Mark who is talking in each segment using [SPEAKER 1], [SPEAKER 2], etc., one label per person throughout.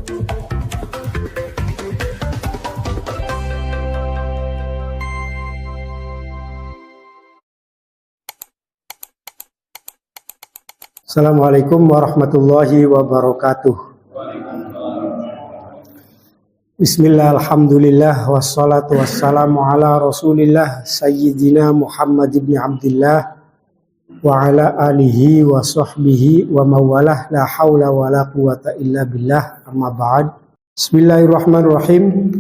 [SPEAKER 1] Assalamualaikum warahmatullahi wabarakatuh. Bismillah, alhamdulillah, wassalatu wassalamu ala rasulillah Sayyidina Muhammad ibn Abdillah wa ala alihi wa sahbihi wa mawalah, la hawla wa la quwata illa billah, amma ba'd. Bismillahirrahmanirrahim.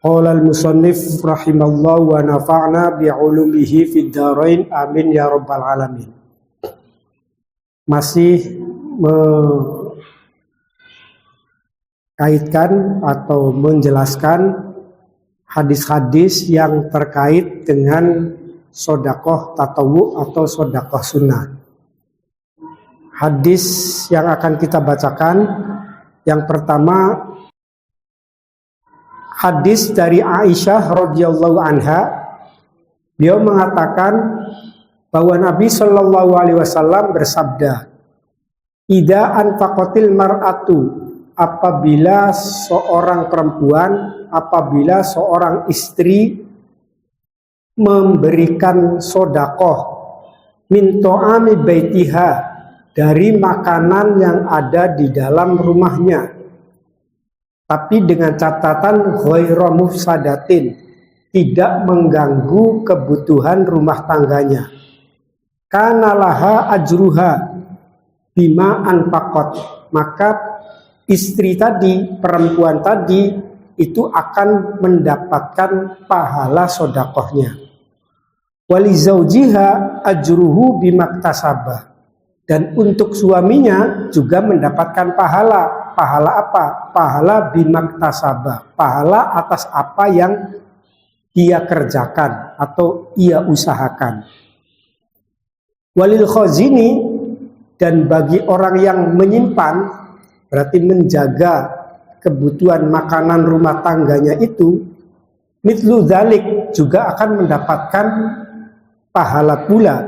[SPEAKER 1] Qala al-musannif rahimallahu wa nafa'na bi'ulumihi fid dharain, amin ya rabbal alamin. Masih mengkaitkan atau menjelaskan hadis-hadis yang terkait dengan sodakoh tatawu atau sodakoh sunnah. Hadis yang akan kita bacakan, yang pertama hadis dari Aisyah radhiyallahu anha. Beliau mengatakan bahwa Nabi Shallallahu Alaihi Wasallam bersabda, "Idza anfaqatil mar'atu," apabila seorang perempuan, apabila seorang istri memberikan sodakoh min ta'ami baitiha, dari makanan yang ada di dalam rumahnya, tapi dengan catatan ghairu mufsadatin, tidak mengganggu kebutuhan rumah tangganya. Kana laha ajruha bima anfaqat, maka istri tadi, perempuan tadi itu akan mendapatkan pahala sodakohnya. Wali zaujiha ajruhu bima iktasaba, dan untuk suaminya juga mendapatkan pahala. Pahala apa? Pahala bima iktasaba, pahala atas apa yang ia kerjakan atau ia usahakan. Walil khazini, dan bagi orang yang menyimpan, berarti menjaga kebutuhan makanan rumah tangganya itu, mithlu dzalik, juga akan mendapatkan pahala pula.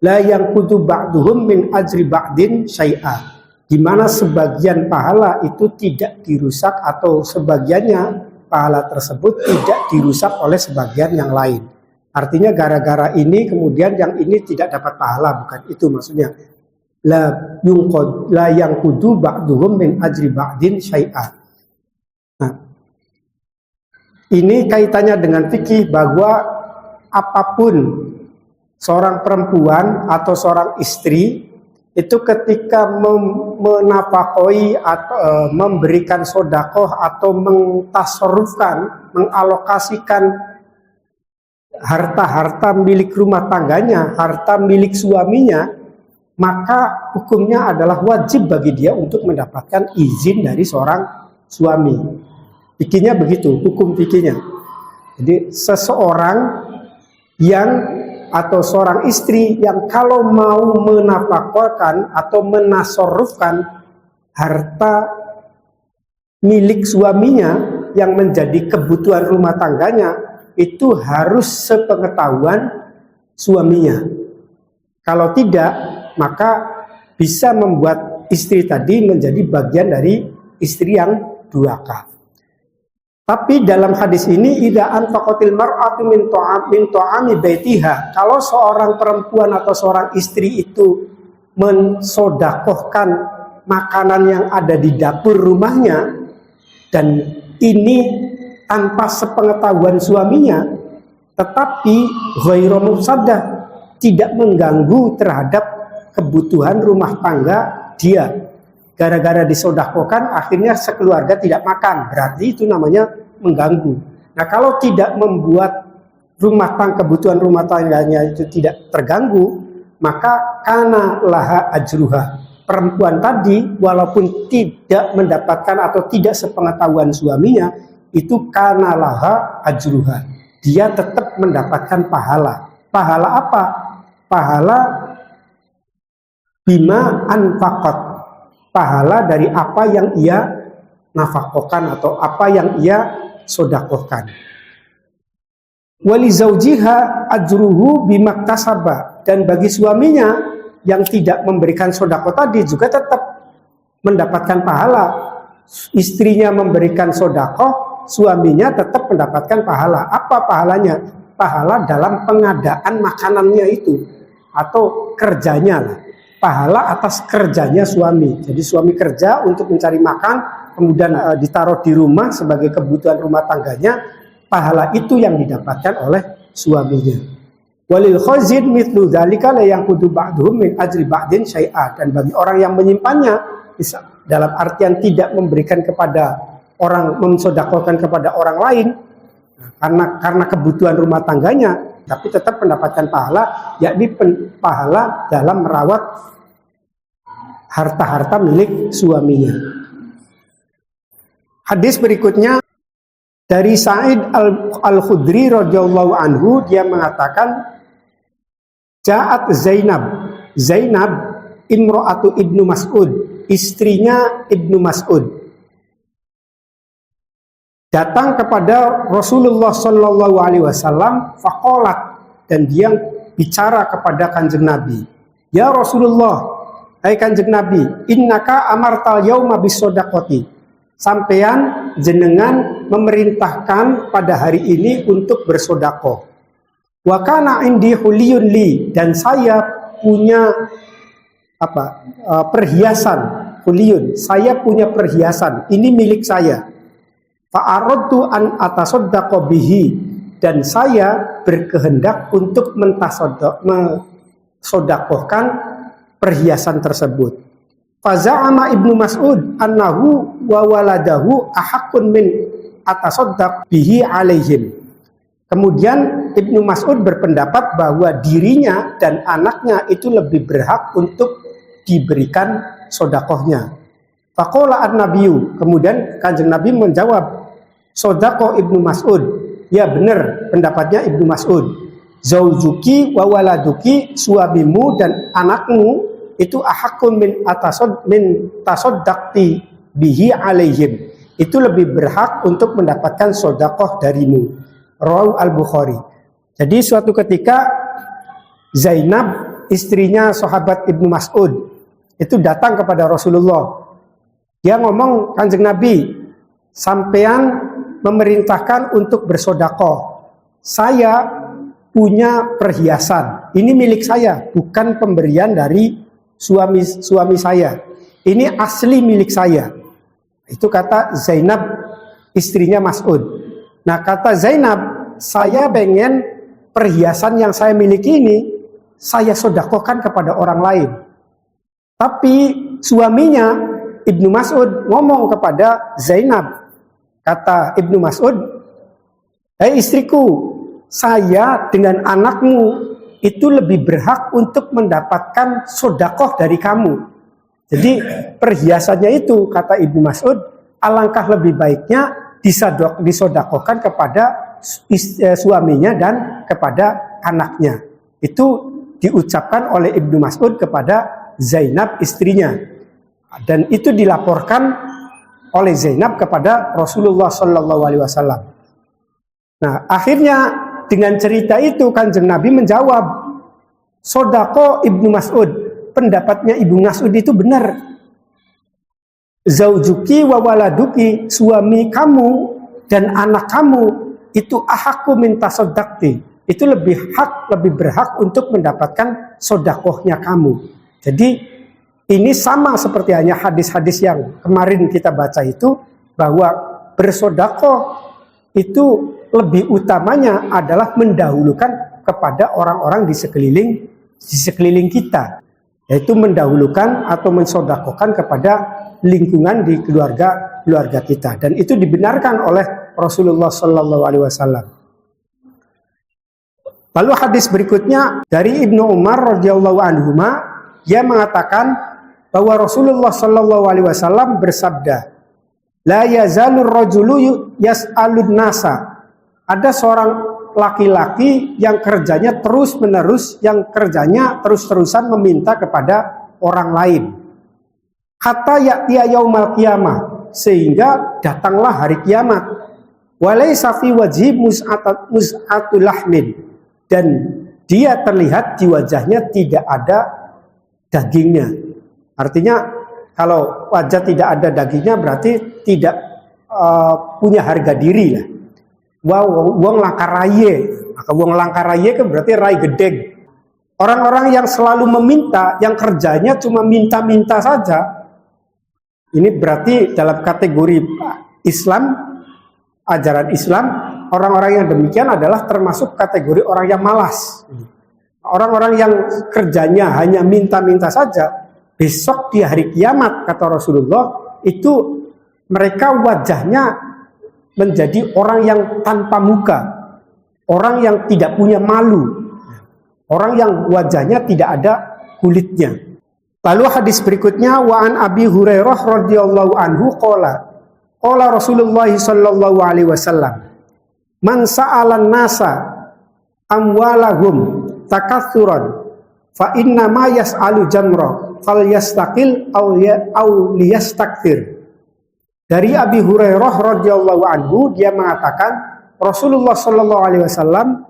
[SPEAKER 1] La yang kudu ba'duhum min ajri ba'din syai'a, di mana sebagian pahala itu tidak dirusak atau sebagiannya pahala tersebut tidak dirusak oleh sebagian yang lain. Artinya gara-gara ini kemudian yang ini tidak dapat pahala, bukan itu maksudnya. La yang kudu ba'duhum min ajri ba'din syai'a. Nah, ini kaitannya dengan fikih bahwa apapun seorang perempuan atau seorang istri itu ketika menafakoi atau memberikan sodakoh atau mentasarrufkan, mengalokasikan harta-harta milik rumah tangganya, harta milik suaminya, maka hukumnya adalah wajib bagi dia untuk mendapatkan izin dari seorang suami. Fikihnya begitu, hukum fikihnya. Jadi seseorang yang atau seorang istri yang kalau mau menafkahkan atau menasarrufkan harta milik suaminya yang menjadi kebutuhan rumah tangganya, itu harus sepengetahuan suaminya. Kalau tidak, maka bisa membuat istri tadi menjadi bagian dari istri yang durhaka. Tapi dalam hadis ini, idza anfaqatil mar'atu min ta'ami baitiha, kalau seorang perempuan atau seorang istri itu mensodakohkan makanan yang ada di dapur rumahnya, dan ini tanpa sepengetahuan suaminya, tetapi ghairu mufsadah, tidak mengganggu terhadap kebutuhan rumah tangga dia. Gara-gara disodakohkan akhirnya sekeluarga tidak makan, berarti itu namanya mengganggu. Nah, kalau tidak membuat kebutuhan rumah tangganya itu tidak terganggu, maka kana laha ajruha, perempuan tadi walaupun tidak mendapatkan atau tidak sepengetahuan suaminya, itu kana laha ajruha, dia tetap mendapatkan pahala. Pahala apa? Pahala bima anfaqat, pahala dari apa yang ia nafkahkan atau apa yang ia sodakohkan. Wali zaujiha ajruhu bima iktasaba, dan bagi suaminya yang tidak memberikan sodakoh tadi juga tetap mendapatkan pahala. istrinya memberikan sodakoh, suaminya tetap mendapatkan pahala. Apa pahalanya? Pahala dalam pengadaan makanannya itu atau kerjanya lah. Pahala atas kerjanya suami. Jadi suami kerja untuk mencari makan, kemudian ditaruh di rumah sebagai kebutuhan rumah tangganya. Pahala itu yang didapatkan oleh suaminya. Walil khazin mithlu dzalika la yanqudu ba'dhum min ajri ba'din syai'a. Dan bagi orang yang menyimpannya, dalam artian tidak memberikan kepada orang, mensedekahkan kepada orang lain, karena kebutuhan rumah tangganya, tapi tetap mendapatkan pahala, yakni pahala dalam merawat harta-harta milik suaminya. Hadis berikutnya dari Sa'id Al-Khudri radhiyallahu anhu, dia mengatakan, Ja'at Zainab imro'atu Ibnu Mas'ud, istrinya Ibnu Mas'ud, datang kepada Rasulullah Shallallahu Alaihi Wasallam, faqalat, dan dia bicara kepada Kanjeng Nabi, ya Rasulullah, hai Kanjeng Nabi, innaka amartal yauma bisodaqoti, sampean jenengan memerintahkan pada hari ini untuk bersodakoh. Wa kana indi huliyun li, dan saya punya perhiasan, huliyun, saya punya perhiasan, ini milik saya. Fa'aradtu an atasaddaqo bihi, dan saya berkehendak untuk mensodakohkan perhiasan tersebut. Faza'ama Ibnu Mas'ud annahu wa waladahu ahaqqun min atasaddaq bihi alaihim. Kemudian Ibnu Mas'ud berpendapat bahwa dirinya dan anaknya itu lebih berhak untuk diberikan sodakohnya. Faqala an-nabiyyu, kemudian Kanjeng Nabi menjawab, sodaqo Ibnu Mas'ud, ya benar pendapatnya Ibnu Mas'ud. Zaujuki wa waladuki, suamimu dan anakmu itu ahaqqun min tasaddaqti bihi alaihim, itu lebih berhak untuk mendapatkan sodakoh darimu. Rawahu Al-Bukhari. Jadi suatu ketika Zainab, istrinya sahabat Ibnu Mas'ud, itu datang kepada Rasulullah. Dia ngomong, Kanjeng Nabi, sampean memerintahkan untuk bersodakoh. Saya punya perhiasan. Ini milik saya, bukan pemberian dari suami saya. Ini asli milik saya. Itu kata Zainab, istrinya Mas'ud. Nah, kata Zainab, saya pengen perhiasan yang saya miliki ini saya sodakohkan kepada orang lain. Tapi suaminya Ibnu Mas'ud ngomong kepada Zainab, kata Ibnu Mas'ud, hei istriku, saya dengan anakmu itu lebih berhak untuk mendapatkan sodakoh dari kamu. Jadi perhiasannya itu, kata Ibnu Mas'ud, alangkah lebih baiknya disodakohkan kepada suaminya dan kepada anaknya. Itu diucapkan oleh Ibnu Mas'ud kepada Zainab istrinya, dan itu dilaporkan oleh Zainab kepada Rasulullah Shallallahu Alaihi Wasallam. Nah, akhirnya dengan cerita itu Kanjeng Nabi menjawab, sodako Ibnu Mas'ud, pendapatnya Ibnu Mas'ud itu benar. Zaujuki wa waladuki, suami kamu dan anak kamu itu ahaqqu min tasaddaqti, itu lebih berhak untuk mendapatkan sodakohnya kamu. Jadi ini sama seperti hanya hadis-hadis yang kemarin kita baca itu, bahwa bersodakoh itu lebih utamanya adalah mendahulukan kepada orang-orang di sekeliling kita, yaitu mendahulukan atau mensodakohkan kepada lingkungan di keluarga kita, dan itu dibenarkan oleh Rasulullah Shallallahu Alaihi Wasallam. Lalu hadis berikutnya dari Ibnu Umar radhiyallahu anhuma, dia mengatakan bahwa Rasulullah Shallallahu Alaihi Wasallam bersabda, la yazalur rajulu yas'alun nasa, ada seorang laki-laki yang kerjanya terus-menerus, yang kerjanya terus-terusan meminta kepada orang lain. Hatta ya'tiya yaumal qiyamah, sehingga datanglah hari kiamat. Walaysa fi wajhi mus'atul lahmin, dan dia terlihat di wajahnya tidak ada dagingnya. Artinya Kalau wajah tidak ada dagingnya berarti tidak punya harga diri lah. Wong langkaraye, maka wong langkaraye kan berarti rai gedeng. Orang-orang yang selalu meminta, yang kerjanya cuma minta-minta saja, ini berarti dalam kategori Islam, ajaran Islam, orang-orang yang demikian adalah termasuk kategori orang yang malas. Orang-orang yang kerjanya hanya minta-minta saja, besok di hari kiamat, kata Rasulullah, itu mereka wajahnya menjadi orang yang tanpa muka, orang yang tidak punya malu, orang yang wajahnya tidak ada kulitnya. Lalu hadis berikutnya, wa an Abi Hurairah radhiyallahu anhu qala Rasulullah sallallahu alaihi wasallam, man sa'alan nasa amwalahum takatsuran fa inna ma yas'alu jamra fal yastaqil aw liyastakthir. Dari Abi Hurairah radhiyallahu anhu, dia mengatakan Rasulullah sallallahu alaihi wasallam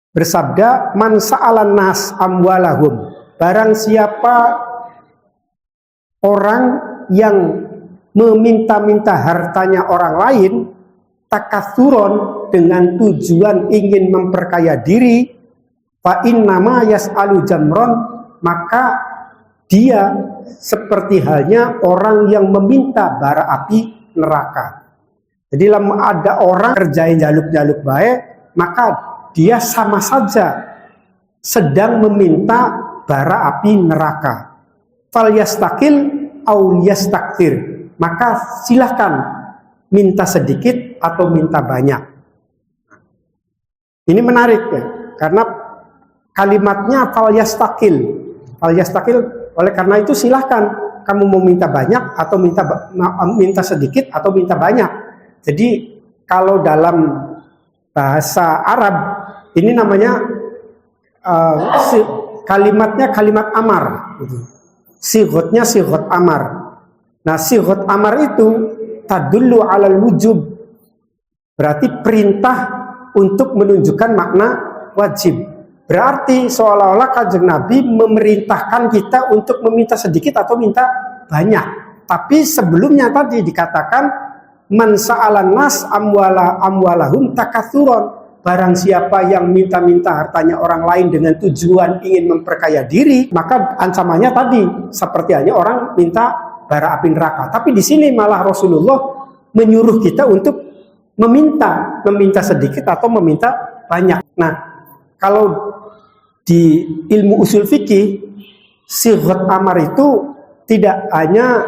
[SPEAKER 1] bersabda, man sa'alan nas amwalahum, barang siapa orang yang meminta-minta hartanya orang lain takatsuron, dengan tujuan ingin memperkaya diri, fa innama yas'alu jamron, maka dia seperti halnya orang yang meminta bara api neraka. Jadi ada orang kerjain jaluk-jaluk baik, maka dia sama saja sedang meminta bara api neraka. Fal yastakil au yastakthir, maka silahkan minta sedikit atau minta banyak. Ini menarik ya, karena kalimatnya fal yastakil. Fal yastakil, oleh karena itu silahkan kamu mau minta banyak atau minta sedikit atau minta banyak. Jadi kalau dalam bahasa Arab ini namanya kalimatnya kalimat amar, sighotnya sighot amar. Nah, sighot amar itu tadullu alal wujub, berarti perintah untuk menunjukkan makna wajib. Berarti seolah-olah Kanjeng Nabi memerintahkan kita untuk meminta sedikit atau minta banyak. Tapi sebelumnya tadi dikatakan man sa'alan nas amwalahum takatsuron, barang siapa yang minta-minta hartanya orang lain dengan tujuan ingin memperkaya diri, maka ancamannya tadi seperti hanya orang minta bara api neraka. Tapi di sini malah Rasulullah menyuruh kita untuk meminta sedikit atau meminta banyak. Nah, kalau di ilmu usul fikih, sighot amar itu tidak hanya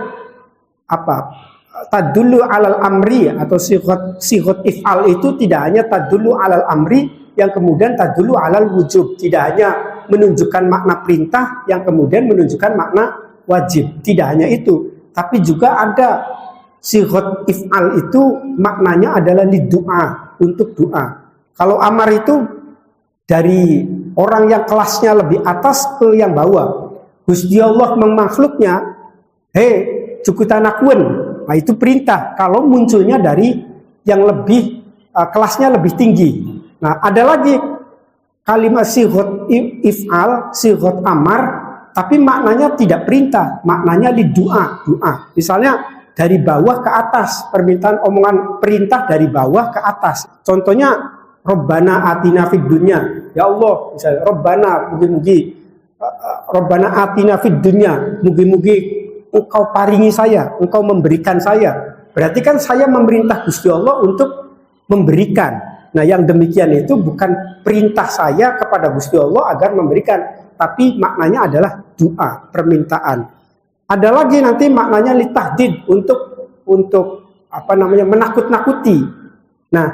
[SPEAKER 1] tadullu alal amri, atau sighot if'al itu tidak hanya tadullu alal amri yang kemudian tadullu alal wujub, tidak hanya menunjukkan makna perintah yang kemudian menunjukkan makna wajib. Tidak hanya itu, tapi juga ada sighot if'al itu maknanya adalah liddu'a, untuk doa. Kalau amar itu dari orang yang kelasnya lebih atas ke yang bawah. Gusti Allah memakhluknya, cukutanakuan. Nah, itu perintah. Kalau munculnya dari yang lebih kelasnya lebih tinggi. Nah, ada lagi kalimat sighot if'al, sighot amar, tapi maknanya tidak perintah, maknanya liddu'a, doa. Misalnya dari bawah ke atas, permintaan omongan perintah dari bawah ke atas. Contohnya Rabbana atina fid dunya, ya Allah, misalnya Rabbana, mugi-mugi Rabbana atina fid dunya, mugi-mugi engkau paringi saya, engkau memberikan saya. Berarti kan saya memerintah Gusti Allah untuk memberikan. Nah, yang demikian itu bukan perintah saya kepada Gusti Allah agar memberikan, tapi maknanya adalah doa, permintaan. Ada lagi nanti maknanya litahdid, untuk menakut-nakuti. Nah,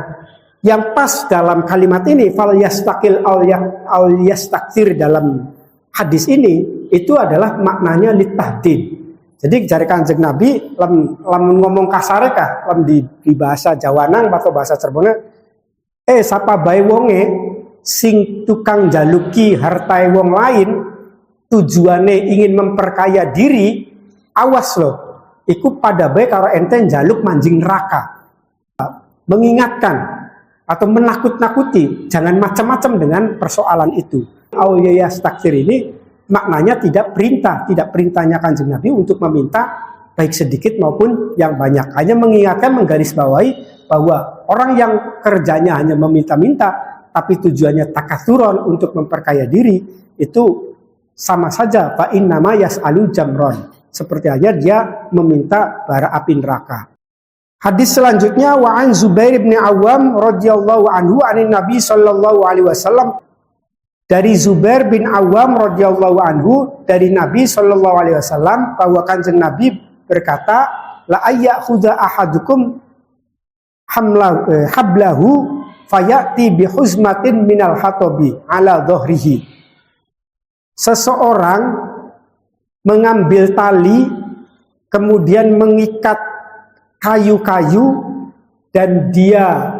[SPEAKER 1] yang pas dalam kalimat ini fal yastakil al yastakthir dalam hadis ini itu adalah maknanya litahdid. Jadi jari Kanjeng Nabi lamun ngomong kasareka di bahasa Jawanang atau bahasa Cirebon, sapa bae wonge sing tukang jaluki hartae wong lain tujuane ingin memperkaya diri, awas loh, iku pada bae karo ente jaluk manjing neraka. Mengingatkan atau menakut-nakuti, jangan macam-macam dengan persoalan itu. Auliyas takdir ini maknanya tidak perintahnya Kanjeng Nabi untuk meminta baik sedikit maupun yang banyak. Hanya mengingatkan, menggarisbawahi bahwa orang yang kerjanya hanya meminta-minta, tapi tujuannya takatsuron untuk memperkaya diri, itu sama saja fa innama yas'alu jamron. Seperti hanya dia meminta bara api neraka. Hadis selanjutnya, wa an Zubair bin Awam radhiyallahu anhu anin Nabi sallallahu alaihi wasallam. Dari Zubair bin Awam radhiyallahu anhu dari Nabi sallallahu alaihi wasallam bahwa Kanjeng Nabi berkata, la ayyakhudha ahadukum hablahu fayati bihuzmatin minal hatabi ala dhahrihi. Seseorang mengambil tali kemudian mengikat kayu-kayu dan dia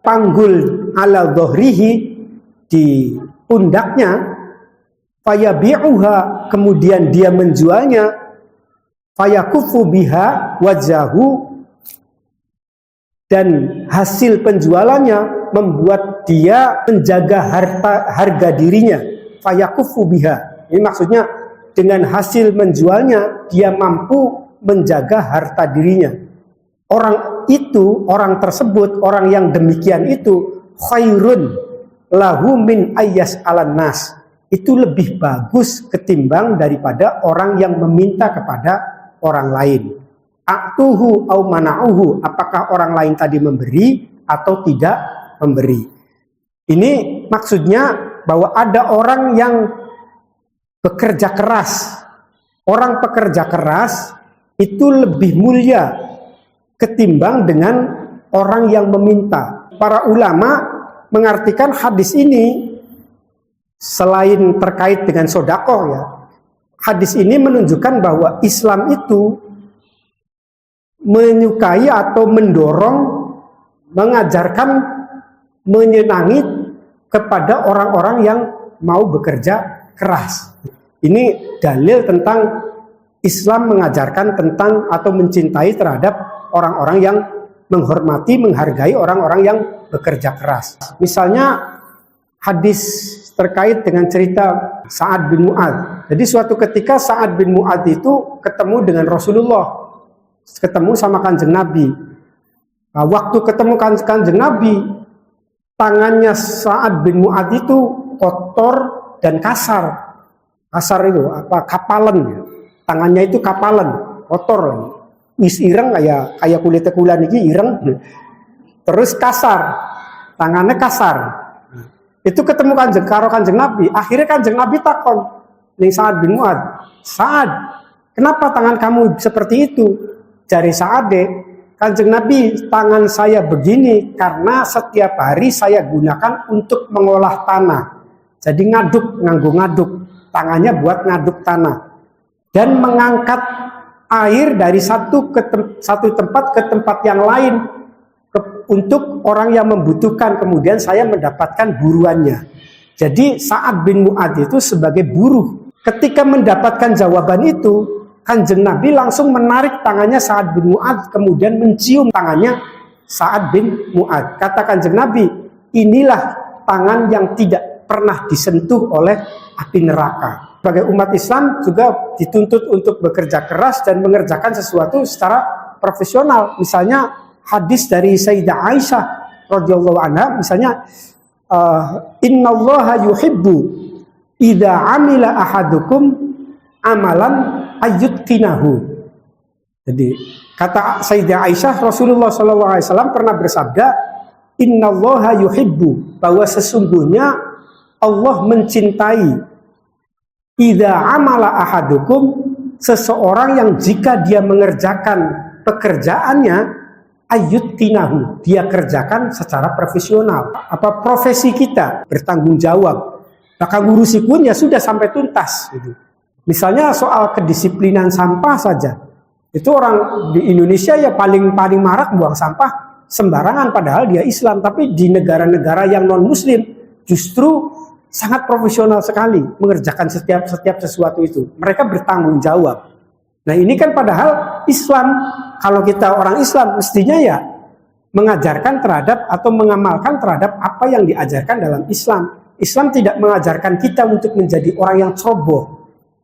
[SPEAKER 1] panggul ala dhahrihi di pundaknya, fayabi'uha kemudian dia menjualnya, fayakufu biha wajahu dan hasil penjualannya membuat dia menjaga harga dirinya, fayakufu biha. Ini maksudnya dengan hasil menjualnya dia mampu menjaga harta dirinya. Orang tersebut, orang yang demikian itu khairun lahu min ayyas alan nas. Itu lebih bagus ketimbang daripada orang yang meminta kepada orang lain. Aktuhu au mana'uhu, apakah orang lain tadi memberi atau tidak memberi. Ini maksudnya bahwa ada orang yang bekerja keras. Orang pekerja keras itu lebih mulia ketimbang dengan orang yang meminta. Para ulama mengartikan hadis ini selain terkait dengan sedekah ya. Hadis ini menunjukkan bahwa Islam itu menyukai atau mendorong, mengajarkan, menyenangi kepada orang-orang yang mau bekerja keras. Ini dalil tentang Islam mengajarkan tentang atau mencintai terhadap orang-orang yang menghormati, menghargai orang-orang yang bekerja keras. Misalnya hadis terkait dengan cerita Sa'ad bin Mu'adz. Jadi suatu ketika Sa'ad bin Mu'adz itu ketemu dengan Rasulullah, ketemu sama Kanjeng Nabi. Nah, waktu ketemu Kanjeng Nabi, tangannya Sa'ad bin Mu'adz itu kotor dan kasar. Kasar itu apa? Kapalan. Tangannya itu kapalan, kotor. Wis ireng kayak kulit tekulan iki ireng. Terus kasar. Tangannya kasar. Itu ketemu Kanjeng Nabi. Akhirnya Kanjeng Nabi takon ning Sa'ad bin Mu'adz, "Sa'ad, kenapa tangan kamu seperti itu?" Jari Sa'ad, Kanjeng Nabi, tangan saya begini karena setiap hari saya gunakan untuk mengolah tanah. Jadi nganggo ngaduk. Tangannya buat ngaduk tanah. Dan mengangkat air dari satu tempat ke tempat yang lain untuk orang yang membutuhkan. Kemudian saya mendapatkan buruannya. Jadi Sa'ad bin Mu'adz itu sebagai buruh. Ketika mendapatkan jawaban itu, Kanjeng Nabi langsung menarik tangannya Sa'ad bin Mu'adz, kemudian mencium tangannya Sa'ad bin Mu'adz. Kata Kanjeng Nabi, inilah tangan yang tidak pernah disentuh oleh api neraka. Sebagai umat Islam juga dituntut untuk bekerja keras dan mengerjakan sesuatu secara profesional. Misalnya hadis dari Sayyidah Aisyah radhiyallahu anha, misalnya innallaha yuhibbu idza amila ahadukum amalan ayyutqinahu. Jadi kata Sayyidah Aisyah, Rasulullah SAW pernah bersabda, innallaha yuhibbu, bahwa sesungguhnya Allah mencintai idza amala ahadukum, seseorang yang jika dia mengerjakan pekerjaannya ayyutqinahu, dia kerjakan secara profesional. Apa profesi kita bertanggung jawab, maka ngurusi pun ya sudah sampai tuntas gitu. Misalnya soal kedisiplinan sampah saja, itu orang di Indonesia ya paling marak buang sampah sembarangan, padahal dia Islam. Tapi di negara-negara yang non Muslim justru sangat profesional sekali mengerjakan setiap sesuatu itu. Mereka bertanggung jawab. Nah ini kan padahal Islam, kalau kita orang Islam mestinya ya mengajarkan terhadap atau mengamalkan terhadap apa yang diajarkan dalam Islam. Islam tidak mengajarkan kita untuk menjadi orang yang ceroboh.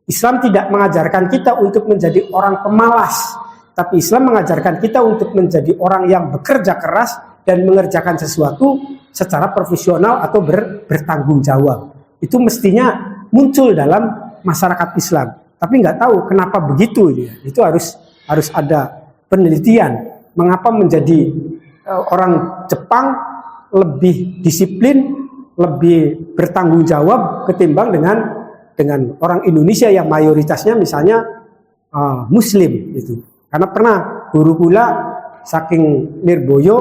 [SPEAKER 1] Islam tidak mengajarkan kita untuk menjadi orang pemalas, tapi Islam mengajarkan kita untuk menjadi orang yang bekerja keras dan mengerjakan sesuatu secara profesional atau bertanggung jawab. Itu mestinya muncul dalam masyarakat Islam. Tapi nggak tahu kenapa begitu. Itu harus ada penelitian. Mengapa menjadi orang Jepang lebih disiplin, lebih bertanggung jawab ketimbang dengan orang Indonesia yang mayoritasnya misalnya Muslim itu. Karena pernah guru kula saking Nirboyo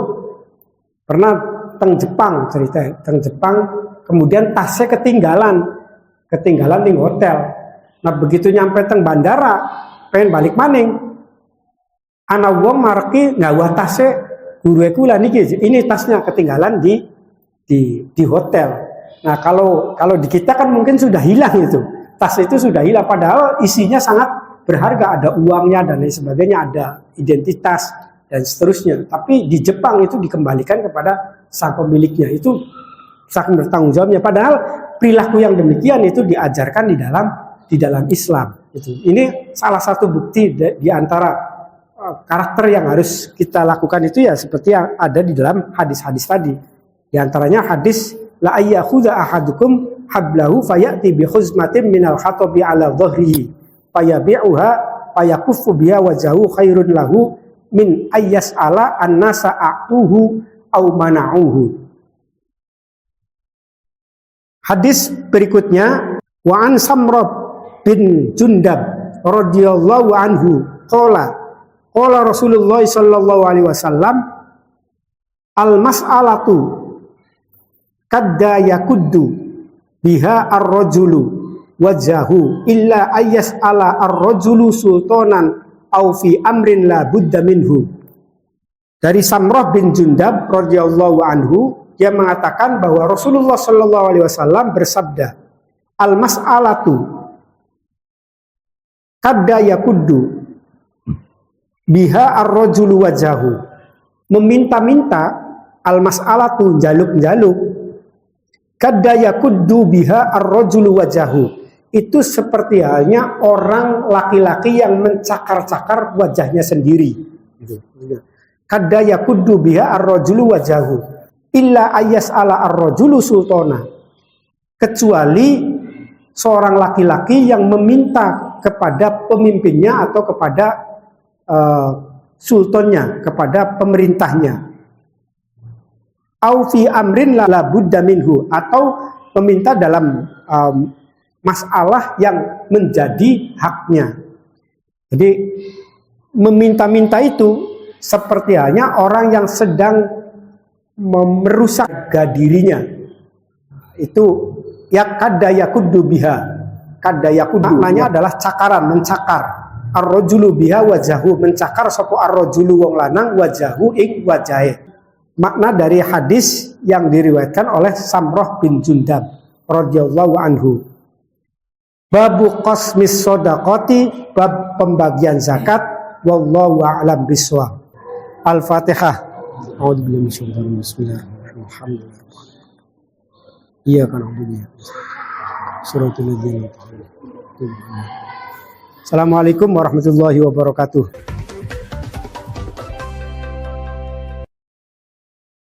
[SPEAKER 1] pernah teng Jepang, cerita teng Jepang, kemudian tasnya ketinggalan di hotel. Nah begitu nyampe teng bandara pengen balik maning, ana wong marki nggawa tasnya guru kula niki, ini tasnya ketinggalan di hotel. Nah kalau di kita kan mungkin sudah hilang itu, tas itu sudah hilang, padahal isinya sangat berharga, ada uangnya dan lain sebagainya, ada identitas dan seterusnya. Tapi di Jepang itu dikembalikan kepada sang pemiliknya, itu saking bertanggung jawabnya. Padahal perilaku yang demikian itu diajarkan di dalam Islam. Ini salah satu bukti di antara karakter yang harus kita lakukan itu ya seperti yang ada di dalam hadis-hadis tadi. Di antaranya hadis la ayyakhudha ahadukum hablahu fayati bi khuzmatin minal khatabi ala dhahrihi fayabi'uha fayakuffu biha wajahu khairun lahu min ayyas'ala annasa a'tuhu aw mana'uhu. Hadis berikutnya wa an Samrah bin Jundab radhiyallahu anhu qala Rasulullah sallallahu alaihi wasallam al mas'alatu kadda yakuddu biha ar-rajulu wajahu illa ayas ala ar-rajulu sultanan au fi amrin la budda minhu. Dari Samrah bin Jundab radhiyallahu anhu, dia mengatakan bahwa Rasulullah sallallahu alaihi wasallam bersabda, al mas'alatu kadda yakuddu biha ar-rajulu wajahu. Meminta-minta, al mas'alatu jaluk-jaluk, kadda yakuddu biha ar-rajulu wajahu. Itu seperti halnya orang laki-laki yang mencakar-cakar wajahnya sendiri. Kadda yakuddu biha ar-rajulu wajahu illa ayas ala ar-rajulu sultana. Kecuali seorang laki-laki yang meminta kepada pemimpinnya atau kepada sultannya, kepada pemerintahnya. Au fi amrin la budda minhu, atau meminta dalam masalah yang menjadi haknya. Jadi meminta-minta itu seperti halnya orang yang sedang merusak dirinya. Itu ya kadda yakuddu biha. Kadda yakuddu maknanya adalah cakaran, mencakar. Ar-rajulu biha wajahu, mencakar sapa ar-rajulu wong lanang wajahu ing wajahe. Makna dari hadis yang diriwayatkan oleh Samrah bin Jundab radhiyallahu anhu. Babu qasmis shadaqati, bab pembagian zakat, wallahu a'lam bishawab. Al-Fatihah. A'udzubillahi minasyaitonir rajim. Bismillahirrahmanirrahim. Iyyaka na'budu wa iyyaka nasta'in. Shiratal ladzina an'amta 'alaihim. Assalamualaikum warahmatullahi wabarakatuh.